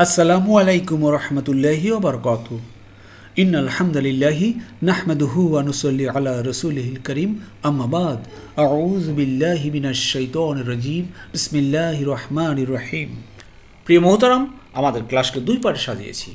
আসসালামু আলাইকুম ওয়া রাহমাতুল্লাহি ওয়া বারাকাতুহু। ইন্নাল হামদুলিল্লাহি নাহমাদুহু ওয়া নুসাল্লি আলা রাসূলিহিল কারীম, আম্মা বাদ। আউযু বিল্লাহি মিনাশ শাইতানির রাজীম। বিসমিল্লাহির রহমানির রহিম। প্রিয় মুহতারাম, আমাদের ক্লাসকে দুই পার্টে সাজিয়েছি।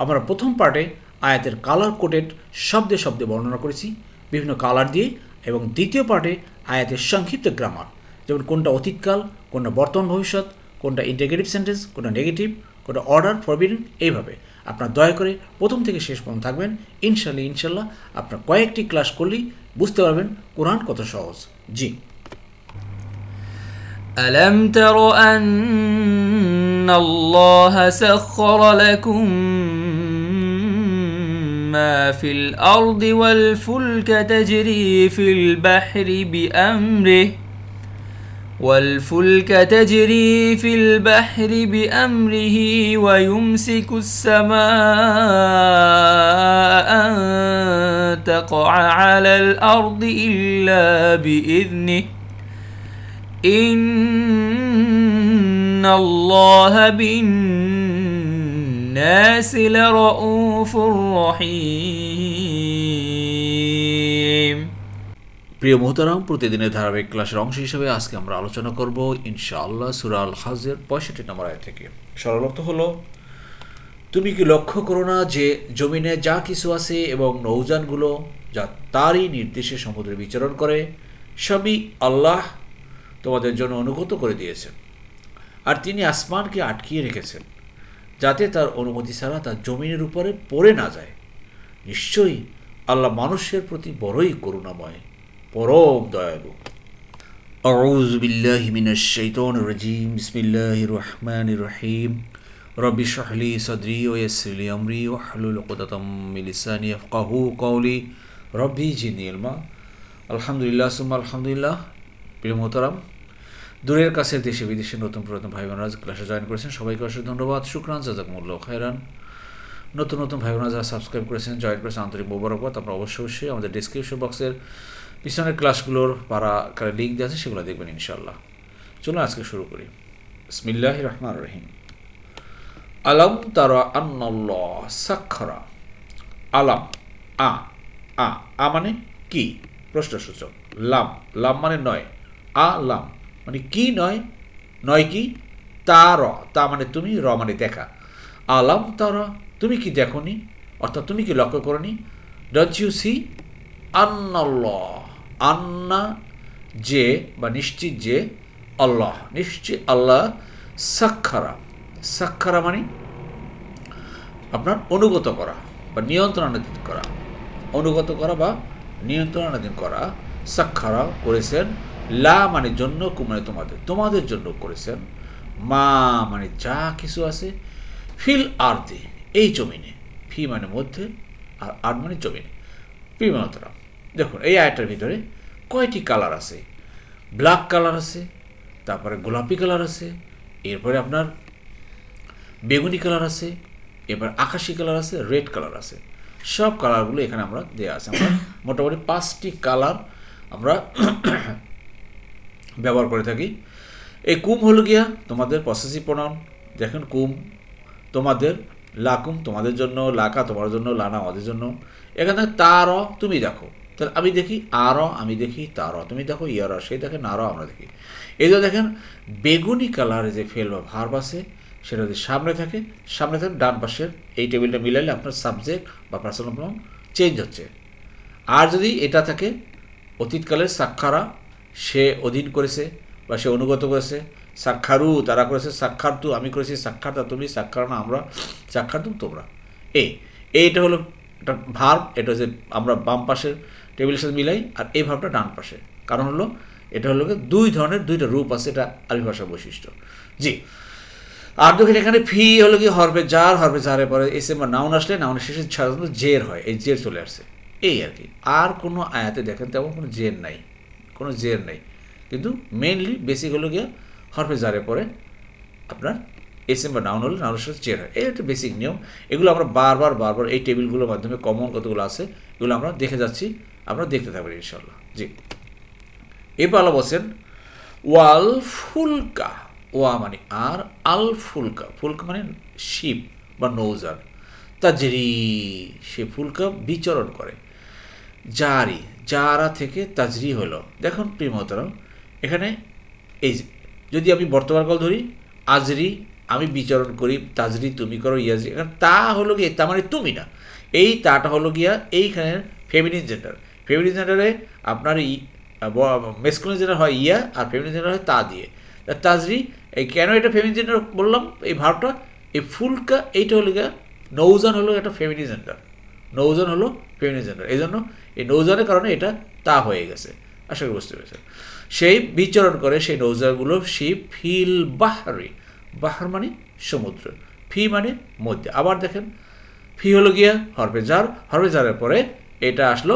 আমরা প্রথম পার্টে আয়াতের কালার কোডেড শব্দে শব্দে বর্ণনা করেছি বিভিন্ন কালার দিয়ে, এবং দ্বিতীয় পার্টে আয়াতের সংক্ষিপ্ত গ্রামার, যেমন কোনটা অতীতকাল, কোনটা বর্তমান ভবিষ্যৎ, কোনটা ইন্টিগ্রেটিভ সেন্টেন্স, কোনটা নেগেটিভ, কোনটা অর্ডার ফরবিডেন। এইভাবে আপনার দয়া করে প্রথম থেকে শেষ পর্যন্ত থাকবেন। ইনশাল্লাহ আপনার কয়েকটি ক্লাস করলেই বুঝতে পারবেন কোরআন কত সহজ। জি। ألم تر أن الله سخر لكم ما في الأرض والفلك تجري في البحر بأمره ويمسك السماء أن تقع على الأرض إلا بإذنه إن الله بالناس لرؤوف رحيم। প্রিয় মুহতারাম, প্রতিদিনের ধারাবাহিক ক্লাসের অংশ হিসেবে আজকে আমরা আলোচনা করব ইনশাআল্লাহ সূরা আল হাজের 65 নম্বর আয়াত থেকে। সরল অর্থ হলো, তুমি কি লক্ষ্য করো না যে জমিনে যা কিছু আছে এবং নৌযানগুলো যা তারই নির্দেশে সমুদ্রে বিচরণ করে, সবই আল্লাহ তোমাদের জন্য অনুগত করে দিয়েছেন। আর তিনি আসমানকে আটকিয়ে রেখেছেন যাতে তার অনুমতি ছাড়া তার জমিনের উপরে পড়ে না যায়। নিশ্চয়ই আল্লাহ মানুষের প্রতি বড়ই করুণাময়, পরম দয়ালু। আউযু বিল্লাহি মিনাশ শাইতানির রাজীম। বিসমিল্লাহির রহমানির রহিম। রব্বি ইশরাহ লি সাদরি ওয়া ইয়াসসির লি আমরি ওয়াহলুল উকদাতাম মিন লিসানি ইয়াফকাহু কওলি। রব্বি জিদনি ইলমা। আলহামদুলিল্লাহ সুম্মা আলহামদুলিল্লাহ। প্রিয় মুহতারাম, দূরের কাছে দেশে বিদেশে নতুন পুরাতন ভাই বোনেরা ক্লাসে জয়েন করেছেন, সবাইকে অসংখ্য ধন্যবাদ, শুকরান, জাযাকুমুল্লাহু খায়রান। নতুন ভাই বোনেরা যারা সাবস্ক্রাইব করেছেন, জয়েন করেছেন, আন্তরিক মোবারকবাদ। আমরা অবশ্যই আমাদের ডিসক্রিপশন বক্সের পিছনের ক্লাসগুলোর পারা লিঙ্ক দেওয়া আছে, সেগুলো দেখবেন ইনশাআল্লাহ। চলুন আজকে শুরু করি। বিসমিল্লাহির রহমানির রহিম। আলাম তারা আন্নাল্লাহ সাখখারা। আলাম, আ মানে কি, প্রশ্নসূচক। লাম মানে নয়, আলাম মানে কি নয় কি, তা মানে তুমি, র মানে দেখা। আলাম তারা, তুমি কি দেখনি, অর্থাৎ তুমি কি লক্ষ্য করনি। ডোন্ট ইউ সি আন্নাল্লাহ, আন্না যে বা নিশ্চিত যে, আল্লাহ নিশ্চিত আল্লাহ, সাক্ষারা মানে আপনার অনুগত করা বা নিয়ন্ত্রণাধীন করা, অনুগত করা বা নিয়ন্ত্রণাধীন করা। সাক্ষারা করেছেন, লা মানে জন্য, কু মানে তোমাদের জন্য করেছেন, মা মানে যা কিছু আছে, ফিল আরদি এই জমিনে, ফি মানে মধ্যে, আর আর মানে জমিনে। প্রিয়তরা, দেখুন এই আয়াতটার ভিতরে কয়টি কালার আছে। ব্ল্যাক কালার আছে, তারপরে গোলাপি কালার আছে, এরপরে আপনার বেগুনি কালার আছে, এবার আকাশি কালার আছে, রেড কালার আছে। সব কালারগুলো এখানে আমরা দেওয়া আছে। আমরা মোটামুটি 5টি কালার আমরা ব্যবহার করে থাকি। এই কুম হলো গিয়া তোমাদের পসেসিভ প্রনাউন। দেখেন কুম তোমাদের, লাকুম তোমাদের জন্য, লাকা তোমার জন্য, লানা আমাদের জন্য। এখানে তার তুমি দেখো, তাহলে আমি দেখি আর, আমি দেখি তার, তুমি দেখো ইয়ার, সেই দেখেন আর, আমরা দেখি। এই যে দেখেন বেগুনি কালারে যে ফেল বা ভার্ব আছে, সেটা যদি সামনে থাকে ডান পাশের এই টেবিলটা মিলাইলে আপনার সাবজেক্ট বা পার্সোনাল প্রনাউন চেঞ্জ হচ্ছে। আর যদি এটা থাকে অতীতকালের সাক্ষারা, সে অধীন করেছে বা সে অনুগত করেছে। সাক্ষারু তারা করেছে, সাক্ষার্তু আমি করেছি, সাক্ষার্তা তুমি, সাক্ষারনা আমরা, সাক্ষার্তু তোমরা। এইটা হলো একটা ভার্ব। এটা হচ্ছে আমরা বাম পাশের টেবিলের সাথে মিলাই, আর এই ভার্বটা ডান পাশে। কারণ হলো এটা হলো দুই ধরনের দুইটা রূপ আছে, এটা আরবি ভাষার বৈশিষ্ট্য। জি। আর দেখেন এখানে ফি হলো কি হরফে জারের পরে এসে বা নাউন আসলে নাউনের শেষে সাধারণত জের হয়, এই জের চলে আসছে, এই আর কি। আর কোনো আয়াতে দেখেন তেমন কোনো জের নাই, কিন্তু মেইনলি বেসিক হলো গিয়ে হরফে জারের পরে আপনার এসএম বা নাউন হলে নাউনের সাথে জের হয়। এই একটা বেসিক নিয়ম। এগুলো আমরা বারবার এই টেবিলগুলোর মাধ্যমে কমন কতগুলো আছে এগুলো আমরা দেখে যাচ্ছি, আমরা দেখতে থাকবো ইনশাল্লাহ। জি। এবার বলছেন ওয়াল ফুলকা, ওয়া মানে আর, আল ফুলকা, ফুলকা মানে শিপ বা নৌজান, তাজরি সে ফুলকা বিচরণ করে, জারি জারা থেকে তাজরি হলো। দেখুন প্রিয় মোহতারাম, এখানে এই যদি আমি বর্তমানকাল ধরি, আজরি আমি বিচরণ করি, তাজরি তুমি করো, ইয়াজরি, এখানে তা হলো গিয়ে, তা মানে তুমি না, এই তাটা হলো গিয়া এইখানে ফেমিনিন জেন্ডার। ফেমিনিন জেন্ডারে আপনার মেসকুলিন জেন্ডার হয় ইয়া, আর ফেমিনিন জেন্ডার হয় তা দিয়ে। তাজরি এই কেন এটা ফেমিনিন জেন্ডার বললাম, এই ভাবটা, এই ফুলকা এইটা হলো গিয়া, নৌজান হলো একটা ফেমিনিন জেন্ডার, নৌজান হলো ফেমিনিন জেন্ডার, এই জন্য এই নৌজানের কারণে এটা তা হয়ে গেছে। আশা করি বুঝতে পেরেছেন। সেই বিচরণ করে সেই নৌজানগুলো শিপ ফিল বাহরি, বাহার মানে সমুদ্র, ফি মানে মধ্যে। আবার দেখেন ফি হলো গিয়া হরফে জার, হরফে জারের পরে এটা আসলো,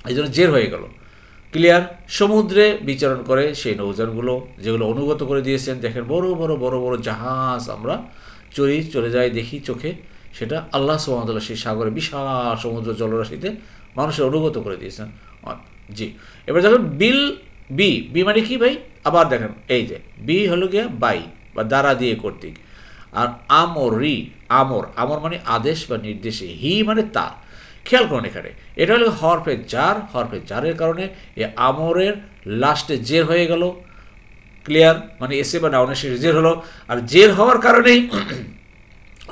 এই জন্য জের হয়ে গেল। ক্লিয়ার? সমুদ্রে বিচরণ করে সেই নৌজানগুলো যেগুলো অনুগত করে দিয়েছেন। দেখেন বড় বড় বড় বড় জাহাজ আমরা চলে যাই দেখি চোখে, সেটা আল্লাহ সুবহানাহু ওয়া তাআলা সেই সাগরে বিশাল সমুদ্র জলরাশিতে মানুষের অনুগত করে দিয়েছেন। জি, এবার দেখেন বিল বি, বি মানে কি ভাই? আবার দেখেন এই যে বি হলো গিয়া বাই বা দ্বারা দিয়ে কর্তৃক, আর আমরি, আমর, আমর মানে আদেশ বা নির্দেশে, হি মানে তার। খেয়াল করুন এখানে এটা হলো হরফে জার, হরফে জারের কারণে এই আমরের লাস্টে জের হয়ে গেল। ক্লিয়ার? মানে এসে বা নাউনের শেষে জের হলো, আর জের হওয়ার কারণেই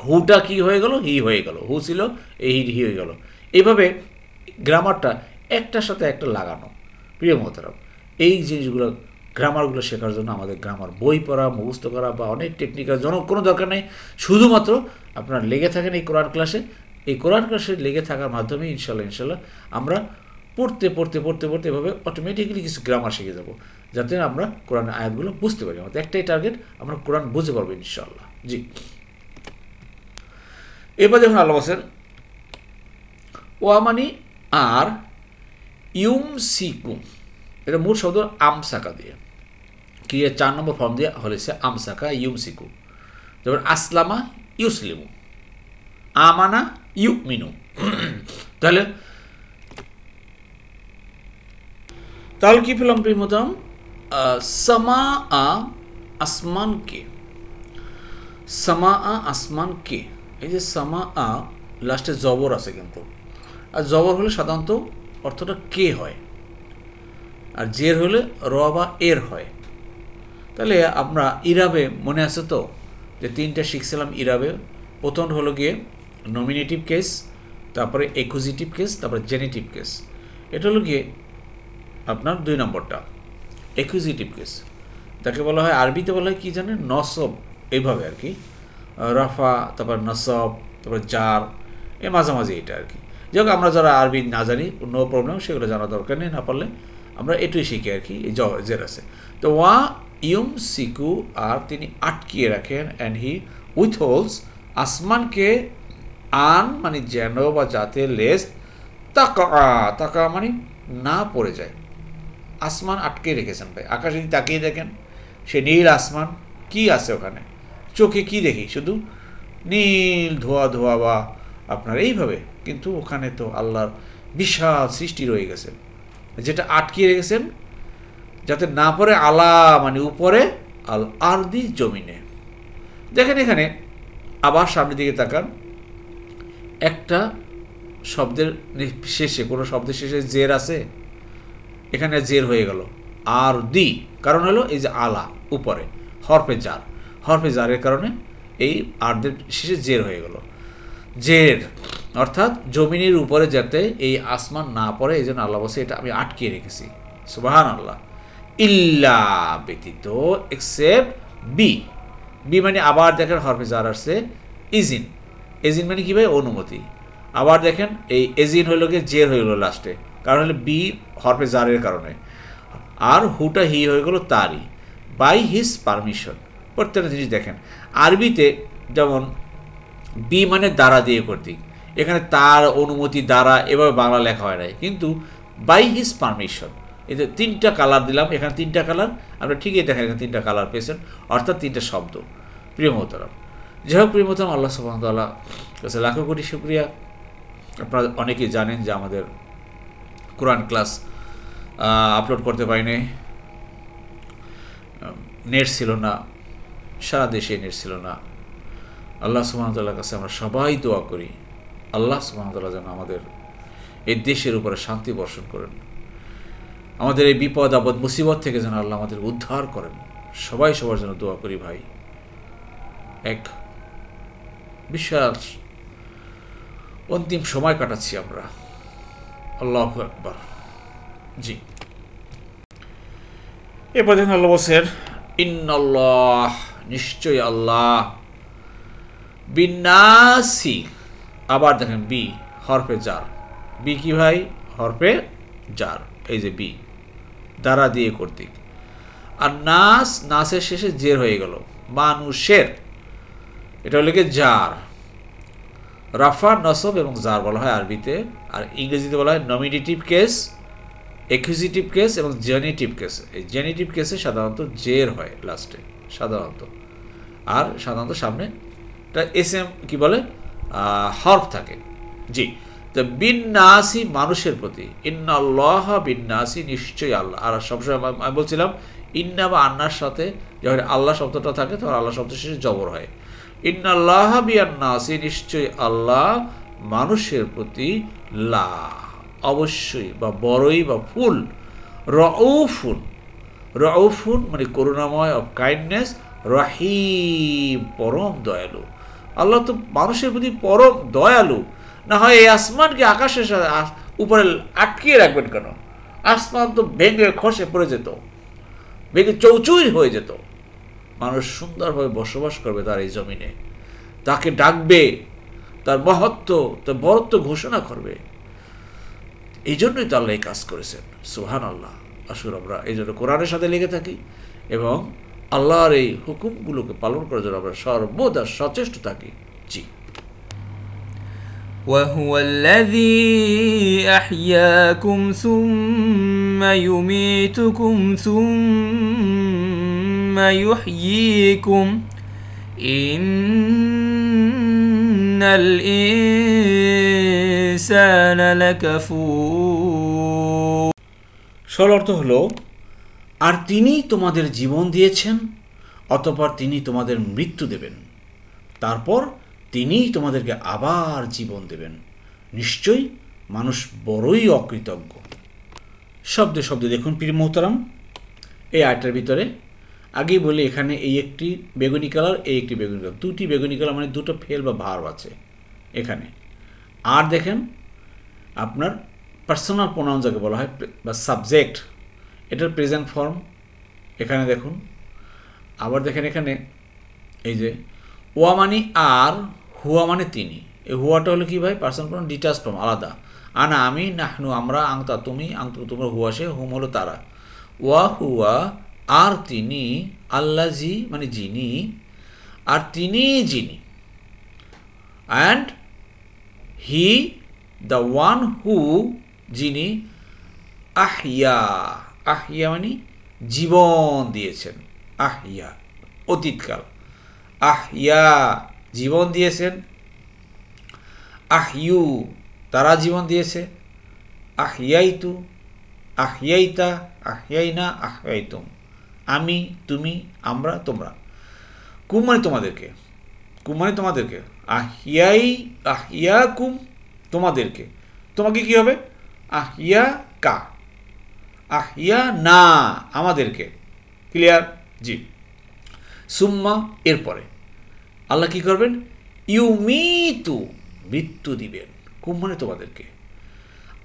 হুটা কি হয়ে গেল? হি হয়ে গেল। হু ছিল এই হি হয়ে গেল। এইভাবে গ্রামারটা একটার সাথে একটা লাগানো। প্রিয় মোহতারাম, এই জিনিসগুলো গ্রামারগুলো শেখার জন্য আমাদের গ্রামার বই পড়া, মুখস্থ করা বা অনেক টেকনিক্যাল কোনো দরকার নেই। শুধুমাত্র আপনারা লেগে থাকেন এই কোরআন ক্লাসে, এই কোরআন ক্লাসে লেগে থাকার মাধ্যমে ইনশাল্লাহ আমরা পড়তে এভাবে অটোমেটিক্যালি কিছু গ্রামার শিখে যাব, যাতে আমরা কোরআনের আয়াতগুলো বুঝতে পারি। আমাদের একটাই টার্গেট, আমরা কোরআন বুঝতে পারবো ইনশাল্লাহ। জি, এবার দেখুন আল্লাহ বলেন ওয়া মানি আর, ইউমসিকু এটা মূল শব্দ আমসাকা দিয়ে, ক্রিয়া 4 নম্বর ফর্ম দিয়ে হলেছে আমসাকা ইউমসিকু। যেমন আসলামা ইউসলিমু, আমানা ইউমিনু। তাহলে কি পেলাম প্রিয়তম? সামা আ আসমানকে, সামা আ আসমানকে, এই যে সামা আ লাস্টে জবর আছে কিন্তু, আর জবর হলে সাধারণত অর্থটা কে হয়, আর জের হলে র বা এর হয়। তাহলে আমরা ইরাবে মনে আছে তো যে 3টা শিখছিলাম ইরাবে। প্রথম হলো গিয়ে নমিনেটিভ কেস, তারপরে একুজিটিভ কেস, তারপরে জেনেটিভ কেস। এটা হলো গিয়ে আপনার 2 নম্বরটা একুজিটিভ কেস, তাকে বলা হয় আরবিতে বলা হয় কি জানেন? নসব, এইভাবে আর কি, রাফা, তারপর নসব, তারপর জার, এর মাঝামাঝি এটা আর কি। যাই হোক, আমরা যারা আরবি না জানি নো প্রবলেম, সেগুলো জানা দরকার নেই, না পারলে আমরা এটুই শিখি আর কি। এই জের আছে তো ওয়া ইউমসিকু, আর তিনি আটকিয়ে রাখেন, অ্যান্ড হি উইথহোল্ডস, আসমানকে, আন মানে যেন বা যাতে, লেস তাকা মানে না পড়ে যায়। আসমান আটকে রেখেছেন ভাই। আকাশে যদি তাকিয়ে দেখেন, সে নীল আসমান, কি আছে ওখানে? চোখে কি দেখি? শুধু নীল ধোয়া বা আপনার এইভাবে, কিন্তু ওখানে তো আল্লাহর বিশাল সৃষ্টি রয়ে গেছে, যেটা আটকিয়ে রেখেছেন যাতে না পড়ে। আলা মানে উপরে, আল আরদি জমিনে। দেখেন এখানে আবার সামনের দিকে তাকান, একটা শব্দের শেষে, কোনো শব্দের শেষে জের আছে, এখানে জের হয়ে গেল আর দি, কারণ হলো এই যে আলা উপরে, হরফে জার, হরফে জারের কারণে এই আরদের শেষে জের হয়ে গেল। জের অর্থাৎ জমিনের উপরে যাতে এই আসমান না পড়ে, এই জন্য আল্লাহ বলছে এটা আমি আটকিয়ে রেখেছি। সুবহানাল্লাহ। ইল্লা ব্যতীত, এক্সেপ্ট বি, বি মানে আবার দেখেন হরফে জার আসছে ইজিন, এজিন মানে কি ভাই? অনুমতি। আবার দেখেন এই এজিন হইল গিয়ে জের হয়ে গেল লাস্টে, কারণ হলো বি হরফে জারের কারণে, আর হুটা হি হয়ে গেল তারই, বাই হিজ পারমিশন। প্রত্যেকটা জিনিস দেখেন আরবিতে যেমন বি মানে দ্বারা দিয়ে কর্তৃক, এখানে তার অনুমতি দ্বারা এভাবে বাংলা লেখা হয় নাই, কিন্তু বাই হিজ পারমিশন। এতে 3টা কালার দিলাম, এখানে 3টা কালার, আমরা ঠিকই দেখেন এখানে 3টা কালার পেয়েছেন, অর্থাৎ 3টা শব্দ। প্রিয় মোহতারাম, যাই হোক প্রিয় মোহতারাম, আল্লাহ সুবহানাহু ওয়া তাআলা কাছে লাখো কোটি শুকরিয়া। আপনারা অনেকেই জানেন যে আমাদের কোরআন ক্লাস আপলোড করতে পারিনি, নেট ছিল না, সারা দেশে নেট ছিল না। আল্লাহ সুবহানাহু ওয়া তাআলার কাছে আমরা সবাই দোয়া করি, আল্লাহ সুবহানাহু ওয়া তাআলা যেন আমাদের এই দেশের উপরে শান্তি বর্ষণ করেন, আমাদের এই বিপদ আপদ মুসিবত থেকে যেন আল্লাহ আমাদের উদ্ধার করেন। সবাই সবার জন্য দোয়া করি ভাই। এক বিশাল অন্তিম সময় কাটাচ্ছি আমরা। আল্লাহু আকবার। জি, এরপর দেখুন আল্লাহ বলছেন ইন্নাল্লাহ, নিশ্চয়ই আল্লাহ, বিন্নাসি, আবার দেখেন বি হরফে জার, বি কি ভাই? হরফে জার, এই যে বি দ্বারা দিয়ে কর্তৃক, আর নাস, নাসের শেষে জের হয়ে গেল, মানুষের, এটা হলো কি জার। রাফা, নসব এবং জার বলা হয় আরবিতে, আর ইংরেজিতে বলা হয় নমিনেটিভ কেস, একুজিটিভ কেস এবং জেনিটিভ কেস। এই জেনিটিভ কেসে সাধারণত জের হয় লাস্টে সাধারণত, আর সাধারণত সামনে এস এম কি বলে হরফ থাকে। জি, তো বিন্নাসি, মানুষের প্রতি, ইন্নাল্লাহ বিন্নাসি, নিশ্চয়ই আল্লাহ। আর সবসময় আমি বলছিলাম ইন্না বা আন্নার সাথে যখন আল্লাহ শব্দটা থাকে তখন আল্লাহ শব্দ শেষে জবর হয়। ইন্নাল্লাহ বিন্নাসি, নিশ্চয়ই আল্লাহ মানুষের প্রতি, লা অবশ্যই বা বড়ই বা ফুল, রউফুন, রউফুন মানে করুণাময়, অফ কাইন্ডনেস, রহিম পরম দয়ালু। আল্লাহ তো মানুষের প্রতি পরম দয়ালু, না হয় এই আসমানকে আকাশের উপরে আটকিয়ে রাখবেন কেন? আসমান তো ভেঙে খসে পড়ে যেত, ভেঙে চৌচুই হয়ে যেত। মানুষ সুন্দরভাবে বসবাস করবে তার এই জমিনে, তাকে ডাকবে, তার মহত্ব, তার বরত্ব ঘোষণা করবে। এই জন্যই তো আল্লাহ এই কাজ করেছেন। সুবহানাল্লাহ। আসুন আমরা এই জন্য কোরআনের সাথে লেগে থাকি এবং আল্লাহর এই হুকুমগুলোকে পালন করার জন্য আমরা সর্বদা সচেষ্ট থাকি। জি। وهو الذي أحياكم ثم يميتكم ثم يحييكم إن الإنسان لكفور। সরল অর্থ হলো, আর তিনি তোমাদের জীবন দিয়েছেন, অতঃপর তিনি তোমাদের মৃত্যু দেবেন, তারপর তিনিই তোমাদেরকে আবার জীবন দেবেন। নিশ্চয়ই মানুষ বড়ই অকৃতজ্ঞ। শব্দে শব্দে দেখুন প্রিয় মোহতারাম, এই আয়টার ভিতরে আগেই বলি এখানে এই একটি বেগুনি কালার, এই একটি বেগুনি কালার, দুটি বেগুনি কালার মানে দুটো ফেল বা ভার্ব আছে এখানে। আর দেখেন আপনার পার্সোনাল প্রোনাউন যাকে বলা হয় বা সাবজেক্ট, এটার প্রেজেন্ট ফর্ম এখানে দেখুন। আবার দেখেন এখানে এই যে ওয়া মানে আর, হুয়া মানে তিনি। এই হুয়াটা হলো কি ভাই? পার্সোনাল প্রোনাউন ডিটাচ ফর্ম, আলাদা। আনা আমি, নাহনু আমরা, আংতা তুমি, আংতু তোমরা, হুয়া সে, হুম হলো তারা। ওয়া হুয়া আর তিনি, আল্লাজি মানে যিনি, আর তিনি যিনি, and he the one who যিনি, আহিয়া, আহিয়া মানে জীবন দিয়েছেন, আহিয়া অতীতকাল, আহিয়া জীবন দিয়েছেন, আহিউ তারা জীবন দিয়েছে, আহিয়াইতু, আহিয়াইতা, আহিয়াইনা, আহিয়াইতুম আমি, তুমি, আমরা, তোমরা। কুম মানে তোমাদেরকে, কুম মানে তোমাদেরকে, আহিয়াই, আহিয়া কুম তোমাদেরকে, তোমাকে কি হবে? আহিয়া কা, আহিয়া না আমাদেরকে। ক্লিয়ার? জি। সুম্মা এরপরে আল্লাহ কি করবেন? ইউমিতু মৃত্যু দিবেন। কুম মানে তোমাদেরকে,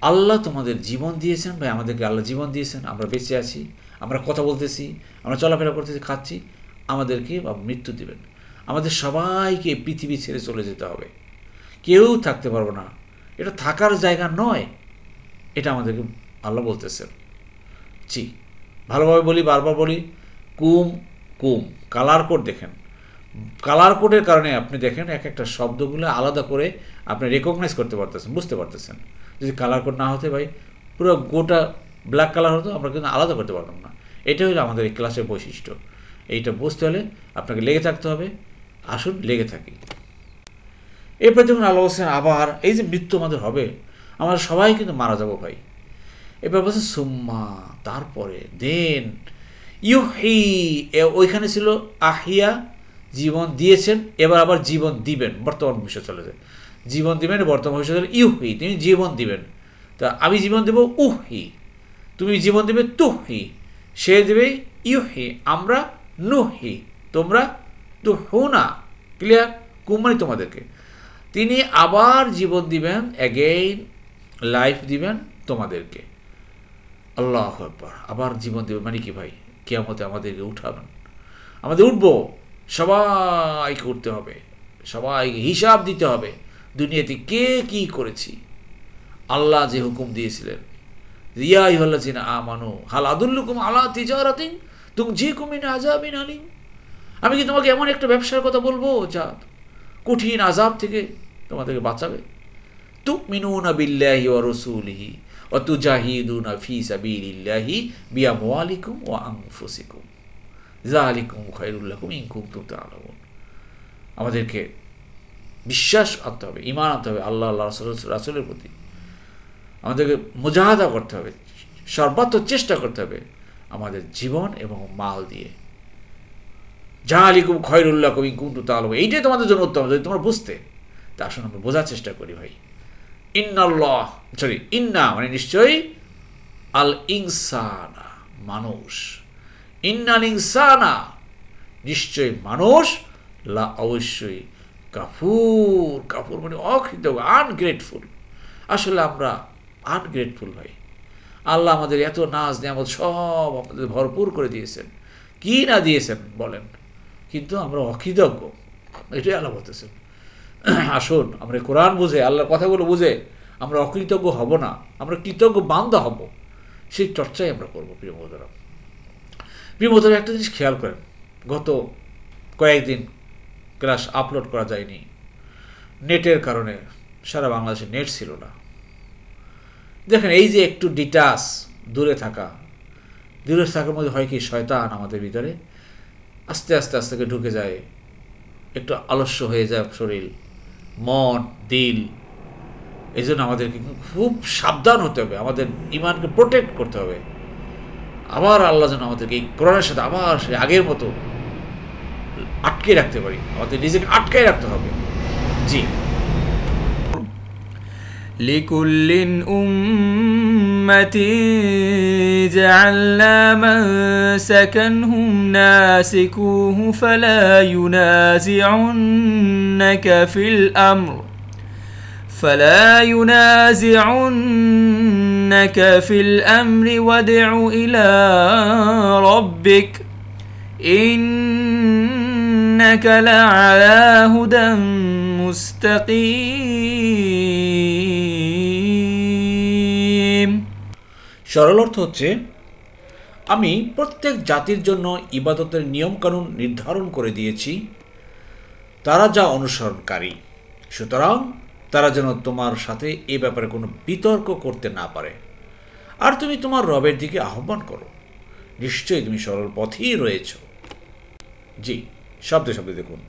আল্লাহ তোমাদের জীবন দিয়েছেন ভাই, আমাদেরকে আল্লাহ জীবন দিয়েছেন, আমরা বেঁচে আছি, আমরা কথা বলতেছি, আমরা চলাফেরা করতেছি, খাচ্ছি, আমাদেরকে মৃত্যু দিবেন। আমাদের সবাইকে পৃথিবী ছেড়ে চলে যেতে হবে, কেউ থাকতে পারবো না, এটা থাকার জায়গা নয়, এটা আমাদেরকে আল্লাহ বলতেছেন। জি, ভালোভাবে বলি, বারবার বলি, কুম কুম। কালার কোড দেখেন, কালার কোডের কারণে আপনি দেখেন এক একটা শব্দগুলো আলাদা করে আপনি রেকগনাইজ করতে পারতেছেন, বুঝতে পারতেছেন। যদি কালার কোড না হতে ভাই পুরো গোটা ব্ল্যাক কালার হতো, আমরা কিন্তু আলাদা করতে পারতাম না। এটা হলো আমাদের এই ক্লাসের বৈশিষ্ট্য। এইটা বুঝতে হলে আপনাকে লেগে থাকতে হবে। আসুন লেগে থাকি। এরপর যখন আল্লাহ বলছেন আবার এই যে মৃত্যু আমাদের হবে, আমরা সবাই কিন্তু মারা যাবো ভাই। এবার বলছে সুম্মা তারপরে, দেন ইউহি, ওইখানে ছিল আহিয়া, জীবন দিয়েছেন, এবার আবার জীবন দিবেন, বর্তমান ভবিষ্যৎ চলে যায়। জীবন দিবেন, বর্তমান ভবিষ্যৎ চলে ইউহি, তুমি জীবন দিবেন। তা আমি জীবন দেব উহি, তুমি জীবন দেবে তুহি, সে দেবে ইউহি, আমরা নুহি, তোমরা তুহুনা। ক্লিয়ার? কুমারী তোমাদেরকে, তিনি আবার জীবন দিবেন, অ্যাগেইন লাইফ দিবেন তোমাদেরকে। আল্লাহু আকবার। আবার জীবন দেবেন মানে কি ভাই? কিয়ামতে আমাদেরকে উঠাবেন, আমাদের উঠবো, সবাইকে উঠতে হবে, সবাইকে হিসাব দিতে হবে দুনিয়াতে কে কি করেছি। আল্লাহ যে হুকুম দিয়েছিলেন, ইয়া আইয়ুহাল্লাযিনা আমানু হাল আদুল্লুকুম আলা তিজারাতিন তুনজিকুম মিন আযাবিন আলিম, আমি কি তোমাকে এমন একটা ব্যবসার কথা বলবো যা কঠিন আযাব থেকে তোমাদেরকে বাঁচাবে? তুমিনুনা বিল্লাহি ওয়া রাসূলিহি ওয়া তুজাহিদুনা ফি সাবিলিল্লাহি বিআমওয়ালিকুম ওয়া আনফুসিকুম যালিকুম খায়রুল লাকুম ইন কুনতুম তা'লামুন। আমাদেরকে বিশ্বাস আনতে হবে, ঈমান আনতে হবে আল্লাহ রাসূলের প্রতি, আমাদেরকে মুজাহাদা করতে হবে, সর্বাত্মক চেষ্টা করতে হবে আমাদের জীবন এবং মাল দিয়ে। যালিকুম খায়রুল লাকুম ইন কুনতুম তা'লামুন, এইটাই তোমাদের জন্য উত্তম যদি তোমরা বুঝতে। তা আসুন আমরা বোঝার চেষ্টা করি ভাই। ইন্না মানে নিশ্চয়ই, আল ইনসানা মানুষ, ইন্নাল ইনসানা নিশ্চয়ই মানুষ, লা অবশ্যই, কাফুর, কাফুর মানে অকৃতজ্ঞ, আনগ্রেটফুল। আসলে আমরা আনগ্রেটফুল ভাই। আল্লাহ আমাদের এত নাজ নিয়ামত সব আমাদের ভরপুর করে দিয়েছেন, কি না দিয়েছেন বলেন, কিন্তু আমরা অকৃতজ্ঞ, এটাই আল্লাহ বলতেছেন। আসুন আমরা কোরআন বুঝে, আল্লাহর কথাগুলো বুঝে আমরা অকৃতজ্ঞ হব না, আমরা কৃতজ্ঞ বান্দা হব, সেই চর্চাই আমরা করবো। প্রিয় বন্ধুরা, প্রিয় বন্ধুরা, একটা জিনিস খেয়াল করেন, গত কয়েকদিন ক্লাস আপলোড করা যায়নি, নেটের কারণে। সারা বাংলাদেশে নেট ছিল না। দেখেন, এই যে একটু ডিটাচ, দূরে থাকার মধ্যে হয় কি, শয়তান আমাদের ভিতরে আস্তে আস্তে আস্তে ঢুকে যায়, একটু আলস্য হয়ে যায় শরীর, মন, দিল। এই জন্য আমাদেরকে খুব সাবধান হতে হবে, আমাদের ইমানকে প্রোটেক্ট করতে হবে। আবার আল্লাহ যেন আমাদেরকে এই কোরআনের সাথে আবার সেই আগের মতো আটকে রাখতে পারি, আমাদের নিজেকে আটকায় রাখতে হবে। জি, লিকুল্লিন উম্মাতিন জাআলনা মানসাকানহুম নাসিকুহু ফালা ইউনাজিউন্নাকা ফিল আমর في الأمر وادع إلى ربك إنك لعلى هدى مستقيم। সরল অর্থ হচ্ছে, আমি প্রত্যেক জাতির জন্য ইবাদতের নিয়মকানুন নির্ধারণ করে দিয়েছি, তারা যা অনুসরণকারী, সুতরাং তারা যেন তোমার সাথে এ ব্যাপারে কোনো বিতর্ক করতে না পারে। আর তুমি তোমার রবের দিকে আহ্বান করো, নিশ্চয়ই তুমি সরল পথেই রয়েছ। জি, শব্দে শব্দে দেখুন,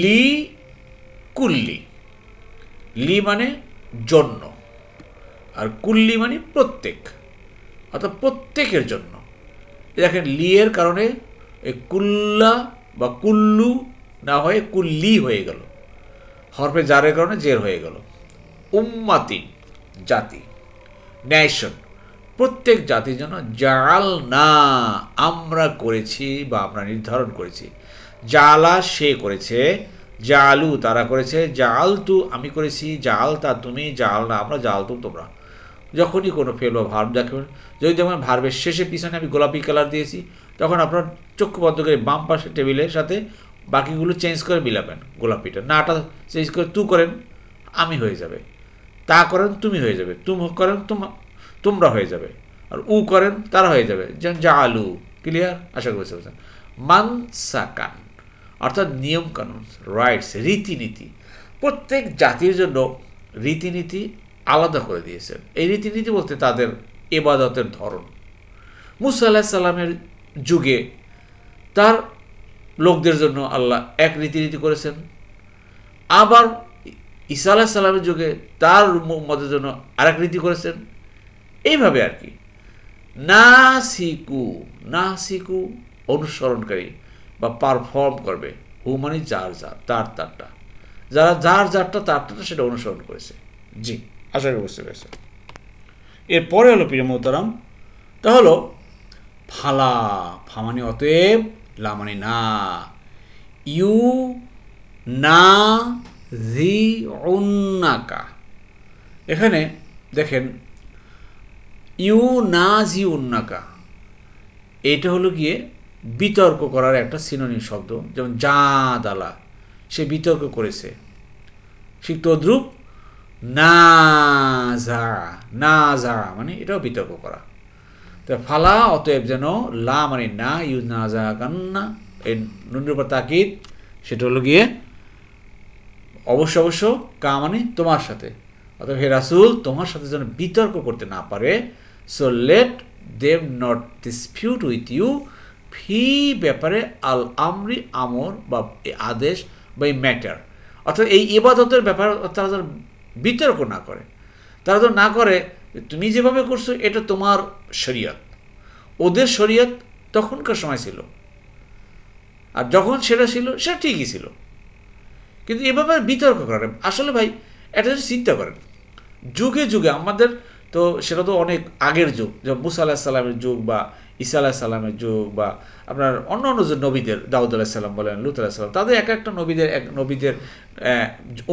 লি কুল্লি, লি মানে জন্য, আর কুল্লি মানে প্রত্যেক, অর্থাৎ প্রত্যেকের জন্য। দেখেন, লি এর কারণে এই কুল্লা বা কুল্লু না হয়ে কুল্লি হয়ে গেল, হরফে জারের কারণে জের হয়ে গেল। উম্মাতিন জাতি, নেশন, প্রত্যেক জাতির জন্য। জাল না আমরা করেছি বা আমরা নির্ধারণ করেছি, জালা সে করেছে, জালু তারা করেছে, জাল তু আমি করেছি, জাল তা তুমি, জাল না আমরা, জাল তু তোমরা। যখনই কোনো ফেল বা ভার্ব দেখবেন, যদি যেমন ভার্বের শেষে পিছনে আমি গোলাপি কালার দিয়েছি, তখন আপনার চক্ষু বন্ধ করে বাম পাশে টেবিলের সাথে বাকিগুলো চেঞ্জ করে মিলাবেন। গোলাপিটা নাটা চেঞ্জ করে তু করেন আমি হয়ে যাবে, তা করেন তুমি হয়ে যাবে, তুম করেন তোমরা হয়ে যাবে, আর উ করেন তারা হয়ে যাবে। যেমন জালু, ক্লিয়ার? আশা করি বুঝছেন। মানসাকান অর্থাৎ নিয়মকানুন, রাইটস, রীতিনীতি। প্রত্যেক জাতির জন্য রীতিনীতি আলাদা করে দিয়েছেন। এই রীতিনীতি বলতে তাদের ইবাদতের ধরন। মুসা আলাইহিস সালামের যুগে তার লোকদের জন্য আল্লাহ এক রীতিনীতি করেছেন, আবার ঈসা আলাইহিস সালামের যুগে তার উম্মতের জন্য আরেক রীতি করেছেন। এইভাবে আর কি। নাসিকু, নাসিকু অনুসরণকারী বা পারফর্ম করবে। হু মানে যার যার, তার তারটা, যারা যার যারটা তারটা সেটা অনুসরণ করেছে। জি, আশা করি বুঝতে পেরেছে। এরপরে হলো প্রিয় মোহতারাম, তা হলো ফালা, ফা মানে অতএব, লা মানে না, ইউ না জি উন্নাকা। এখানে দেখেন ইউ না জি উন্নাকা, এইটা হলো গিয়ে বিতর্ক করার একটা সিনোনিম শব্দ। যেমন যা দালা, সে বিতর্ক করেছে, ঠিক তদ্রূপ না যা মানে এটাও বিতর্ক করা। তো ফালা অতএব যেন, লা মানে না, ইউ না যা কান্না, এই নুনের উপর তাকিদ, সেটা হলো গিয়ে অবশ্য অবশ্য, কা মানে তোমার সাথে, অতএব হে রাসূল তোমার সাথে যেন বিতর্ক করতে না পারে। So let them not dispute with you ফি ব্যাপারে আল আমরি, আমর বা আদেশ বা এই ম্যাটার, অর্থাৎ এই ইবাদতের ব্যাপারে তারা যেন বিতর্ক না করে। তারা যেন না করে তুমি যেভাবে করছো এটা তোমার শরীয়ত, ওদের শরীয়ত তখনকার সময় ছিল, আর যখন সেটা ছিল সেটা ঠিকই ছিল, কিন্তু এভাবে বিতর্ক করেন। আসলে ভাই এটা যদি চিন্তা করেন, যুগে যুগে আমাদের তো সেটা তো অনেক আগের যুগ, যেমন মুসা আলাহিসাল্লামের যুগ বা ঈসা আলাহিসাল্লামের যুগ, বা আপনার অন্য অন্য যে নবীদের, দাউদ আলাহিসাল্লাম বলেন, লুত আলাহিসাল্লাম, তাদের এক একটা নবীদের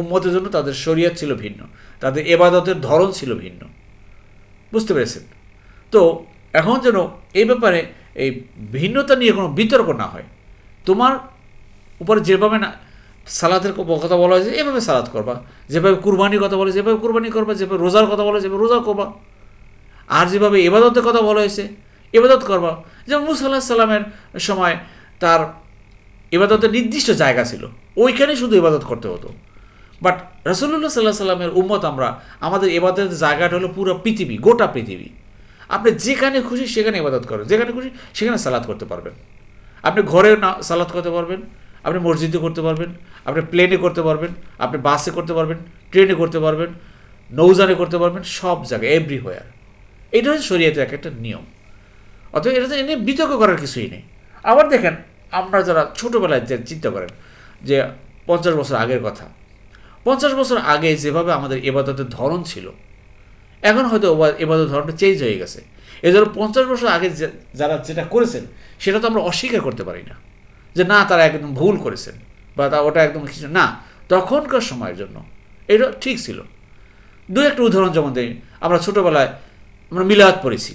উম্মতের জন্য তাদের শরীয়ত ছিল ভিন্ন, তাদের এবাদতের ধরন ছিল ভিন্ন, বুঝতে পেরেছেন? তো এখন যেন এই ব্যাপারে এই ভিন্নতা নিয়ে কোনো বিতর্ক না হয়। তোমার উপরে যেভাবে না সালাতের কথা বলা হয়েছে এভাবে সালাত করবা, যেভাবে কুরবানির কথা বলা হয়েছে যেভাবে কুরবানি করবা, যেভাবে রোজার কথা বলা হয়েছে যেভাবে রোজা করবা, আর যেভাবে ইবাদতের কথা বলা হয়েছে ইবাদত করবা। যেমন মুসা আলাইহিস সালামের সময় তার ইবাদতের নির্দিষ্ট জায়গা ছিল, ওইখানে শুধু ইবাদত করতে হতো। বাট রাসূলুল্লাহ সাল্লাল্লাহু আলাইহি সাল্লামের উম্মত আমরা, আমাদের ইবাদতের জায়গাটা হলো পুরো পৃথিবী, গোটা পৃথিবী। আপনি যেখানে খুশি সেখানে ইবাদত করেন, যেখানে খুশি সেখানে সালাত করতে পারবেন। আপনি ঘরে না সালাত করতে পারবেন, আপনি মসজিদে করতে পারবেন, আপনি প্লেনে করতে পারবেন, আপনি বাসে করতে পারবেন, ট্রেনে করতে পারবেন, নৌযানে করতে পারবেন, সব জায়গায় এভরিহোয়ার। এটা হচ্ছে শরীয়তের একটা নিয়ম। অতএব এটা এনে বিতর্ক করার কিছুই নেই। আবার দেখেন, আমরা যারা ছোটোবেলায় যে চিন্তা করেন যে 50 বছর আগের কথা, 50 বছর আগে যেভাবে আমাদের ইবাদতের ধরন ছিল, এখন হয়তো ইবাদতের ধরনটা চেঞ্জ হয়ে গেছে। এই জন্য 50 বছর আগে যারা যেটা করেছেন সেটা তো আমরা অস্বীকার করতে পারি না যে না তারা একদম ভুল করেছেন বা ওটা একদম কিছু না, তখনকার সময়ের জন্য এটা ঠিক ছিল। দু একটা উদাহরণ যেমন দিই, আমরা ছোটোবেলায় আমরা মিলাদ পড়েছি,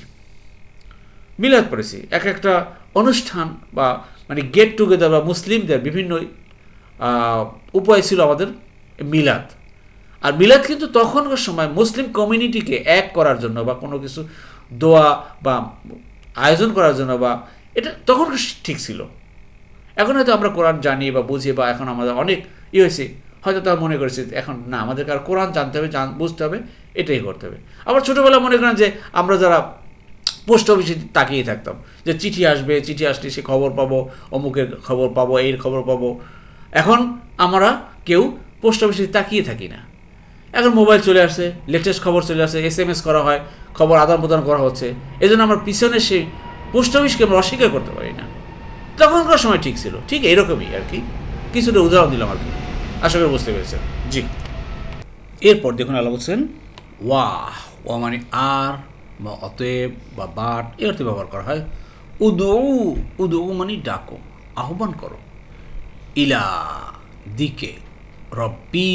এক একটা অনুষ্ঠান বা মানে গেট টুগেদার বা মুসলিমদের বিভিন্ন উপায় ছিল আমাদের মিলাদ। আর মিলাদ কিন্তু তখনকার সময় মুসলিম কমিউনিটিকে এক করার জন্য বা কোনো কিছু দোয়া বা আয়োজন করার জন্য, বা এটা তখনকার ঠিক ছিল। এখন হয়তো আমরা কোরআন জানি বা বুঝি, বা এখন আমাদের অনেক হয়েছে, হয়তো তারা মনে করেছে এখন না, আমাদেরকে আর কোরআন জানতে হবে, বুঝতে হবে, এটাই করতে হবে। আবার ছোটোবেলা মনে করেন যে আমরা যারা পোস্ট অফিসে তাকিয়ে থাকতাম যে চিঠি আসবে, চিঠি আসলে সে খবর পাবো, অমুকের খবর পাবো, এর খবর পাবো। এখন আমরা কেউ পোস্ট অফিসে তাকিয়ে থাকি না, এখন মোবাইল চলে আসছে, লেটেস্ট খবর চলে আসছে, SMS করা হয়, খবর আদান প্রদান করা হচ্ছে। এই জন্য আমরা পিছনে সেই পোস্ট অফিসকে আমরা অস্বীকার করতে পারি না। তখনকার সময় ঠিক ছিল, ঠিক এরকমই আর কি, কিছুটা উদাহরণ দিলাম আর কি, আশা করি বুঝতে পেরেছেন। জি, এরপর দেখুন আল্লাহ বলছেন ওয়া মানে আর বা অতএব বা বাট এ অর্থে ব্যবহার করা হয়। উদু মানে ডাকো, আহ্বান করো, ইলা দিকে, রব্বি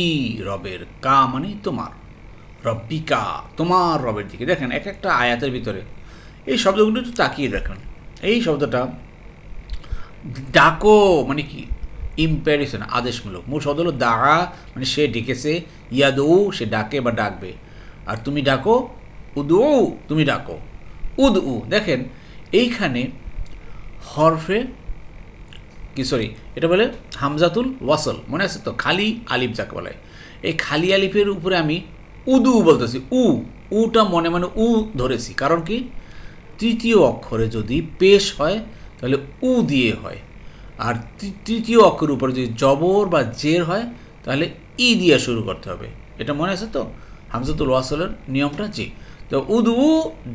রবের, কা মানে তোমার, রব্বিকা তোমার রবের দিকে। দেখেন এক একটা আয়াতের ভিতরে এই শব্দগুলো একটু তাকিয়ে দেখেন। এই শব্দটা ডাকো মানে কি, ইম্প্যারেশন, আদেশমূলক। মূল শব্দ হলো দা মানে সে ডেকেছে, ইয়াদু সে ডাকে বা ডাকবে, আর তুমি ডাকো, উদু তুমি ডাকো, দেখেন এইখানে হরফে কি এটা বলে হামজাতুল ওয়াসল, মনে আছে তো, খালি আলিফ যাকে বলে, এই খালি আলিফের উপরে আমি উদু বলতেছি, উটা মনে মনে ধরেছি। কারণ কি, তৃতীয় অক্ষরে যদি পেশ হয় তাহলে দিয়ে হয়, আর তৃতীয় অক্ষরের উপরে যদি জবর বা জের হয় তাহলে দিয়ে শুরু করতে হবে। এটা মনে আছে তো হামজাতুল ওয়াসলের নিয়মটা? জি। তো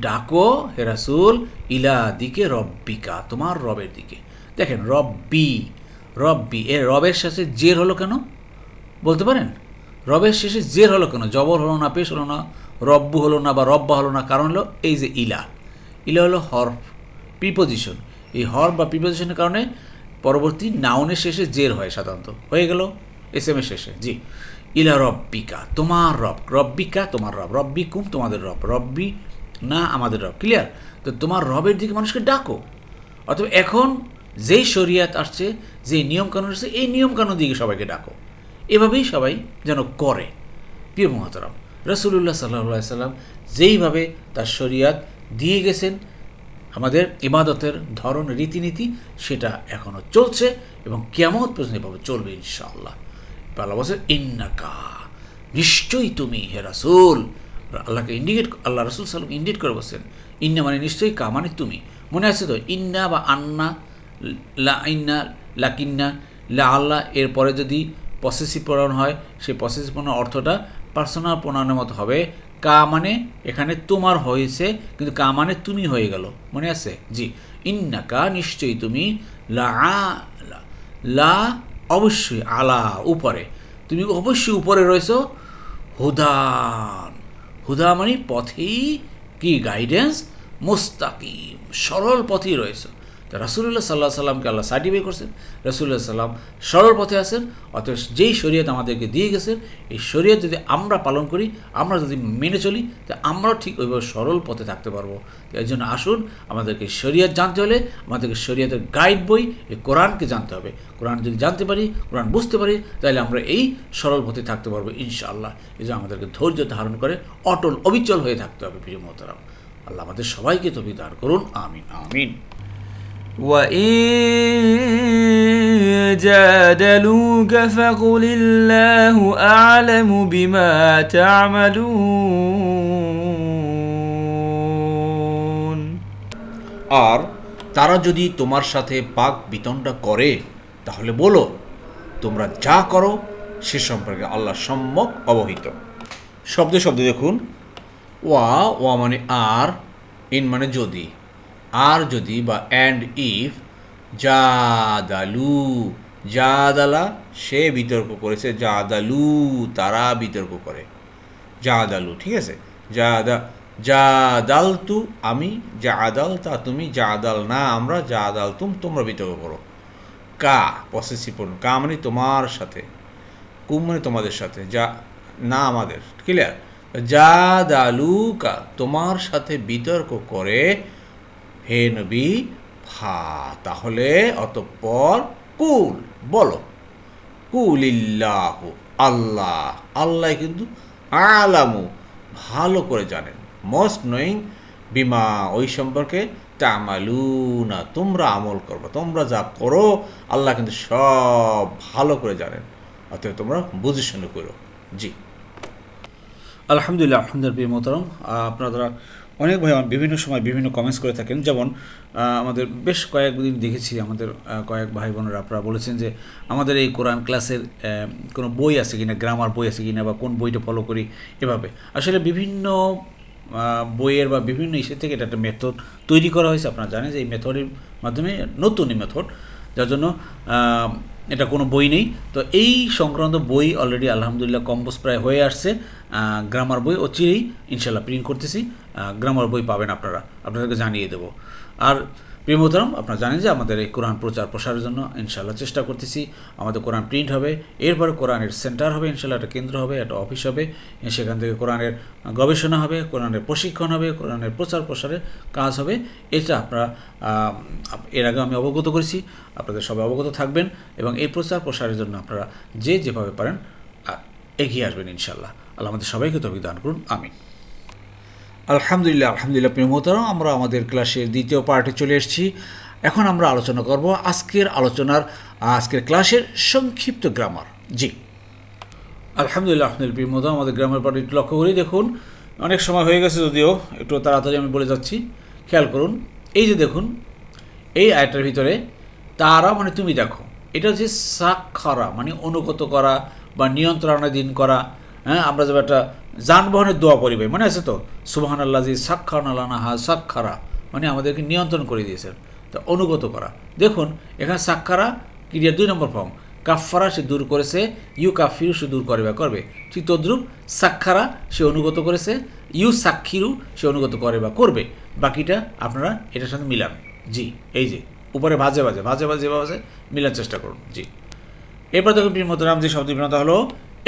ডাকো হে রাসূল, ইলা দিকে রব্বিকা তোমার রবের দিকে। দেখেন রব্বি, রব্বি এর রবের শেষে জের হলো কেন বলতে পারেন? রবের শেষে জের হলো কেন? জবর হলো না, পেশ হলো না, রব্বু হলো না বা রব্বা হলো না, কারণ হলো এই যে ইলা, ইলা হলো হরফ, প্রিপোজিশন। এই হরফ বা প্রিপোজিশনের কারণে পরবর্তী নাউনের শেষে জের হয়, সাধারণত হয়ে গেল এসএম এর শেষে। জি, ইলা রব্বিকা, তোমার রব, রব্বিকা তোমার রব, রব্বিকুম তোমাদের রব, রব্বি না আমাদের রব। ক্লিয়ার? তো তোমার রবের দিকে মানুষকে ডাকো। অথবা এখন যেই শরিয়াত আসছে, যেই নিয়মকানুন আসছে, এই নিয়মকানুন দিকে সবাইকে ডাকো। এভাবেই সবাই যেন করে। প্রিয় মুহতারাম, রাসূলুল্লাহ সাল্লাল্লাহু আলাইহি সাল্লাম যেইভাবে তার শরিয়াত দিয়ে গেছেন, আমাদের ইবাদতের ধরন, রীতিনীতি, সেটা এখনও চলছে এবং কিয়ামত পর্যন্ত এভাবে চলবে ইনশাআল্লাহ। আল্লাহ বলছেন ইন্নাকা, নিশ্চয়ই তুমি হে রাসূল। আল্লাহকে ইন্ডিকেট, আল্লাহ রাসূল সাল্লাল্লাহু আলাইহি ইন্ডিকেট করে বলছেন ইন্না মানে নিশ্চয়ই, কা মানে তুমি। মনে আছে তো? ইন্না বা আন্না, লা ইন্না, লাকিন্না, লা আল্লাহ এরপরে যদি পসেসিভ প্রোনাউন হয়, সেই পসেসিভ প্রোনাউন অর্থটা পার্সোনাল প্রোনাউনের মতো হবে। কা মানে এখানে তোমার হয়েছে, কিন্তু কা মানে তুমি হয়ে গেল। মনে আছে? জি, ইন্নাকা নিশ্চয়ই তুমি, লা লা অবশ্যই, আলা উপরে, তুমি অবশ্যই উপরে রয়েছো, হুদান, হুদা মানে পথেই কি গাইডেন্স, মুস্তাকিম সরল পথেই রয়েছে। তো রাসূলুল্লাহ সাল্লাল্লাহু আলাইহি সাল্লামকে আল্লাহ সার্টিফাই করছেন, রাসূলুল্লাহ সাল্লাম সরল পথে আছেন। অতএব যেই শরীয়ত আমাদেরকে দিয়ে গেছেন, এই শরীয়ত যদি আমরা পালন করি, আমরা যদি মেনে চলি, তো আমরাও ঠিক ওইভাবে সরল পথে থাকতে পারবো। এর জন্য আসুন, আমাদেরকে শরীয়ত জানতে হলে আমাদেরকে শরীয়তের গাইড বই এই কোরআনকে জানতে হবে। কোরআন যদি জানতে পারি, কোরআন বুঝতে পারি, তাহলে আমরা এই সরল পথে থাকতে পারবো ইনশাআল্লাহ। এই জন্য আমাদেরকে ধৈর্য ধারণ করে অটল অবিচল হয়ে থাকতে হবে। প্রিয় মুহতারাম, আল্লাহ আমাদের সবাইকে তৌফিক দান করুন। আমিন আমিন। وإن جادلوك فقل الله أعلم بما تعملون। আর তারা যদি তোমার সাথে পাক বিতণ্ডা করে, তাহলে বলো তোমরা যা করো সে সম্পর্কে আল্লাহ সম্যক অবহিত। শব্দে শব্দে দেখুন, ওয়া মানে আর, ইন মানে যদি, আর যদি বা অ্যান্ড ইফ, জাদালু, জাদালা সে বিতর্ক করেছে, জাদালু তারা বিতর্ক করে, জাদালু, ঠিক আছে? জাদালতু আমি, জাদালতা তুমি, জাদাল না আমরা, জাদালতুম তোমরা বিতর্ক করো। কা পসেসিভ প্রোনাউন, কা মানে তোমার সাথে, কুম মানে তোমাদের সাথে, যা না আমাদের। ক্লিয়ার? জাদালুকা তোমার সাথে বিতর্ক করে হে নবী, ফা তাহলে অতঃপর কুল বলো, কুলিল্লাহু আল্লাহ, আল্লাহ কিন্তু আলামু ভালো করে জানেন, মোস্ট নোয়িং, বিমা ওই সম্পর্কে, তামালুনা তোমরা আমল করবে, তোমরা যা করো আল্লাহ কিন্তু সব ভালো করে জানেন। অতএব তোমরা বুঝে শুনে করো। জি, আলহামদুলিল্লাহ। আলহামদুলিল্লাহ। প্রিয় মোহতারাম, আপনারা অনেক ভাই বিভিন্ন সময় বিভিন্ন কমেন্টস করে থাকেন। যেমন আমাদের বেশ কয়েকদিন দেখেছি, আমাদের কয়েক ভাই বোনেরা আপনারা বলেছেন যে আমাদের এই কোরআন ক্লাসের কোনো বই আছে কিনা, গ্রামার বই আছে কিনা, বা কোন বইটা ফলো করি, এভাবে আসলে বিভিন্ন বইয়ের বা বিভিন্ন ইসে থেকে এটা একটা মেথড তৈরি করা হয়েছে। আপনারা জানেন যে এই মেথডের মাধ্যমে, নতুন এই মেথড, যার জন্য এটা কোনো বই নেই। তো এই সংক্রান্ত বই অলরেডি আলহামদুলিল্লাহ কম্পোজ প্রায় হয়ে আসছে। গ্রামার বই অচিরেই ইনশাল্লাহ প্রিন্ট করতেছি, গ্রামার বই পাবেন আপনারা, আপনাদেরকে জানিয়ে দেবো। আর প্রিয় মোহতারাম, আপনারা জানেন যে আমাদের এই কোরআন প্রচার প্রসারের জন্য ইনশাল্লাহ চেষ্টা করতেছি। আমাদের কোরআন প্রিন্ট হবে, এরপরে কোরআনের সেন্টার হবে ইনশাল্লাহ, একটা কেন্দ্র হবে, একটা অফিস হবে, সেখান থেকে কোরআনের গবেষণা হবে, কোরআনের প্রশিক্ষণ হবে, কোরআনের প্রচার প্রসারের কাজ হবে। এটা আপনারা এর আগে আমি অবগত করেছি, আপনাদের সবাই অবগত থাকবেন এবং এই প্রচার প্রসারের জন্য আপনারা যেভাবে পারেন এগিয়ে আসবেন ইনশাল্লাহ। আল্লাহ আমাদের সবাইকে তৌফিক দান করুন। আমিন। আলহামদুলিল্লাহ। আলহামদুলিল্লাহ। প্রিয় মোহতারাম, আমরা আমাদের ক্লাসের দ্বিতীয় পার্টে চলে এসেছি। এখন আমরা আলোচনা করব আজকের ক্লাসের সংক্ষিপ্ত গ্রামার। জি, আলহামদুলিল্লাহ। আলহামদুলিল্লাহ। প্রিয় মোহতারাম, আমাদের গ্রামার পার্টে একটু লক্ষ্য করি। দেখুন, অনেক সময় হয়ে গেছে, যদিও একটু তাড়াতাড়ি আমি বলে যাচ্ছি, খেয়াল করুন। এই যে দেখুন, এই আয়টার ভিতরে তারা মানে তুমি দেখো, এটা হচ্ছে সাক্ষরা মানে অনুগত করা বা নিয়ন্ত্রণাধীন করা। হ্যাঁ, আমরা যেমন একটা যানবাহনের দোয়া পড়ি ভাই, মনে আছে তো? সুবহানাল্লাযী সাক্ষারানা লানা সাক্ষারা, মানে আমাদেরকে নিয়ন্ত্রণ করে দিয়েছেন। তো অনুগত করা, দেখুন এখানে সাক্কারা ক্রিয়ার 2 নম্বর ফর্ম, কাফারা সে দূর করেছে, ইউ কাফিরু সে দূর করে বা করবে। ঠিক তদ্রূপ সাক্ষারা সে অনুগত করেছে, ইউ সাক্ষিরু সে অনুগত করে বা করবে। বাকিটা আপনারা এটার সাথে মিলান। জি, এই যে উপরে ভাজে ভাজে যেভাবে মিলার চেষ্টা করুন। জি, এরপর দেখুন প্রিয় মোহতারাম যে শব্দ বিন্যতা হলো,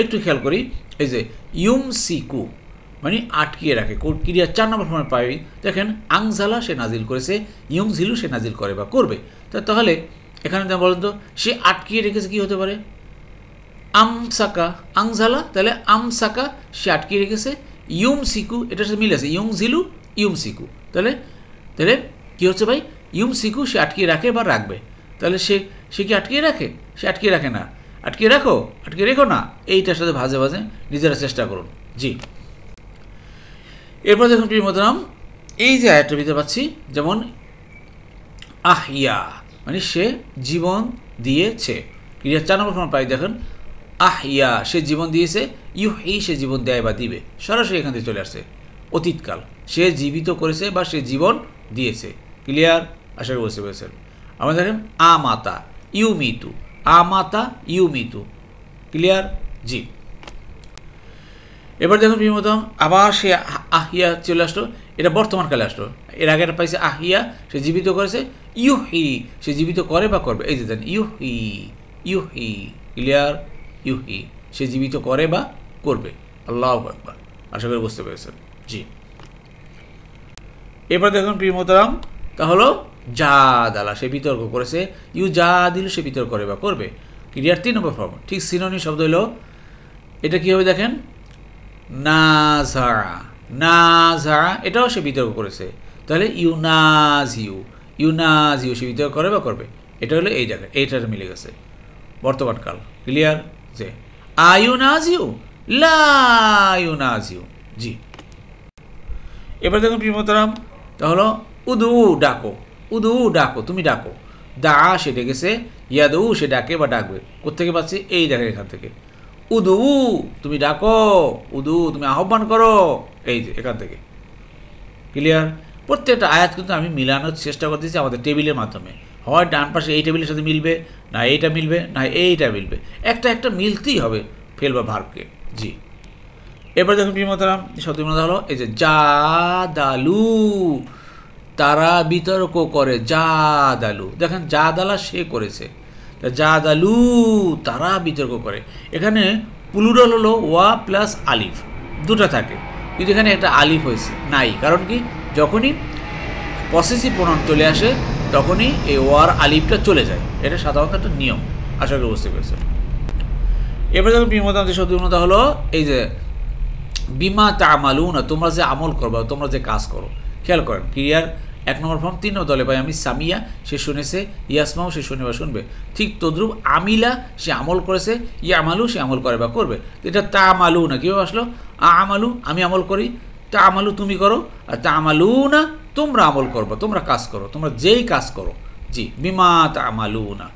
একটু খেয়াল করি। এই যে ইউমসিকু মানে আটকিয়ে রাখে, ক্রিয়া 4 নম্বর ফর্মে পাই। দেখেন আংজালা সে নাজিল করেছে, ইউমজিলু সে নাজিল করে বা করবে। তাহলে এখানে বলেন তো সে আটকিয়ে রেখেছে কি হতে পারে? আমসাকা, আংজালা, তাহলে আমসাকা সে আটকিয়ে রেখেছে, ইউমসিকু এটার সাথে মিল আছে, ইউমজিলু ইউমসিকু, তাহলে কি হচ্ছে ভাই? ইউমসিকু সে আটকিয়ে রাখে বা রাখবে। তাহলে সে কি আটকিয়ে রাখে? সে আটকিয়ে রাখে না। আটকিয়ে রেখো না, এইটার সাথে ভাজে নিজেরা চেষ্টা করুন। জি, এরপর দেখুন প্রিয় মোহতারাম এই যে আয়াতটার ভিতরে পাচ্ছি, যেমন আহিয়া মানে সে জীবন দিয়েছে, ক্রিয়া 4 নম্বর ফর্ম পাই। দেখেন আহিয়া সে জীবন দিয়েছে, ইউহি সে জীবন দেয় বা দিবে, সরাসরি এখান থেকে চলে আসছে অতীতকাল। সে জীবিত করেছে বা সে জীবন দিয়েছে। ক্লিয়ার? আশা করি বুঝতে পেরেছেন। আমরা দেখেন আমাতা ইউমিতু, আমাতা ইউমিতু। ক্লিয়ার? জি, এবার দেখুন প্রিয় মোহতারাম আবার সে আহিয়া চলে আসলো, এটা বর্তমান কালে আসলো। এর আগে এটা পাইছে আহিয়া সে জীবিত করেছে, ইউহি সে জীবিত করে বা করবে। এই যে দেন ইউহি। ক্লিয়ার? ইউহি সে জীবিত করে বা করবে। আল্লাহু আকবার। আশা করি বুঝতে পেরেছেন। জি, এবার দেখুন প্রিয় মোহতারাম তা হলো জাদালা সে বিতর্ক করেছে, ইউ যা দিল সে বিতর্ক করে বা করবে। ক্রিয়ার 3 নম্বর ফর্ম। ঠিক সিনোনিম শব্দ হলো, এটা কি হবে দেখেন নাজা, এটাও সে বিতর্ক করেছে, তাহলে ইউনাজিউ সে বিতর্ক করে বা করবে। এটা হলো এই জায়গায়, এইটার মিলে গেছে বর্তমান কাল। ক্লিয়ার? যে আয়ুনাজিউ লাইউনাজিউ। জি, এবার দেখুন প্রিয় মোহতারাম তা হলো উদু ডাকো, তুমি ডাকো। দা সে ডেকেছে, ইয়াদু সে ডাকে বা ডাকবে। কোথেকে পাচ্ছি? এই দেখেন এখান থেকে। উদু তুমি ডাকো, উদু তুমি আহ্বান করো, এই যে এখান থেকে। ক্লিয়ার? প্রত্যেকটা আয়াত কিন্তু আমি মিলানোর চেষ্টা করতেছি আমাদের টেবিলের মাধ্যমে। হয় ডান পাশে এই টেবিলের সাথে মিলবে, না এইটা মিলবে, না এইটা মিলবে, একটা মিলতেই হবে ফেল বা ভার্বকে। জি, এবার দেখুন প্রিয় মোহতারাম শব্দ বিন্যতা হলো, এই যে জাদালু তারা বিতর্ক করে, জাদালু দেখেন জাদালা সে করেছে, জাদালু তারা বিতর্ক করে। এখানে প্লুরাল হলো ওয়া প্লাস আলিফ, দুটো থাকে, কিন্তু এখানে একটা আলিফ হয়েছে নাই। কারণ কি? যখনই পসেসিভ প্রোনাউন চলে আসে তখনই এই ওয়ার আলিফটা চলে যায়। এটা সাধারণত একটা নিয়ম। আশা করি বুঝতে পেরেছেন। এবার যখন বিমতা যে শব্দ বিমতা হলো, এই যে বিমা তা'মালুনা তোমরা যে আমল করবা, তোমরা যে কাজ করো। খেয়াল করেন ক্রিয়ার 1 নম্বর ফর্ম 3 নম্বর দলে পাই আমি সামিয়া সে শুনেছে, ইয়াসমাও সে শুনে বা শুনবে। ঠিক তদ্রুপ আমিলা সে আমল করেছে, ইয়ামালু সে আমল করে বা করবে। এটা তা'মালু না কীভাবে আসলো? আমালু আমি আমল করি, তা'মালু তুমি করো, আর তা'মালু না তোমরা আমল করবা, তোমরা কাজ করো, তোমরা যেই কাজ করো। জি, বিমা তা'মালুনা।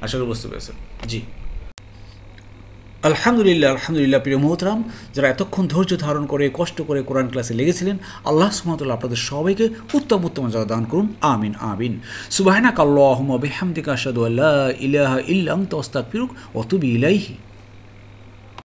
আশা করি বুঝতে পেরেছেন। জি, আলহামদুলিল্লাহ প্রিয় মোহতরাম, যারা এতক্ষণ ধৈর্য ধারণ করে কষ্ট করে কোরআন ক্লাসে লেগেছিলেন, আল্লাহ সুবহানাহু ওয়া তাআলা আপনাদের সবাইকে উত্তম জাযা দান করুন। আমিন। সুবহানাকাল্লাহুম্মা বিহামদিকা আশহাদু আল্লা ইলাহা ইল্লা আনতা আস্তাগফিরুকা ওয়া আতুবু ইলাইহি।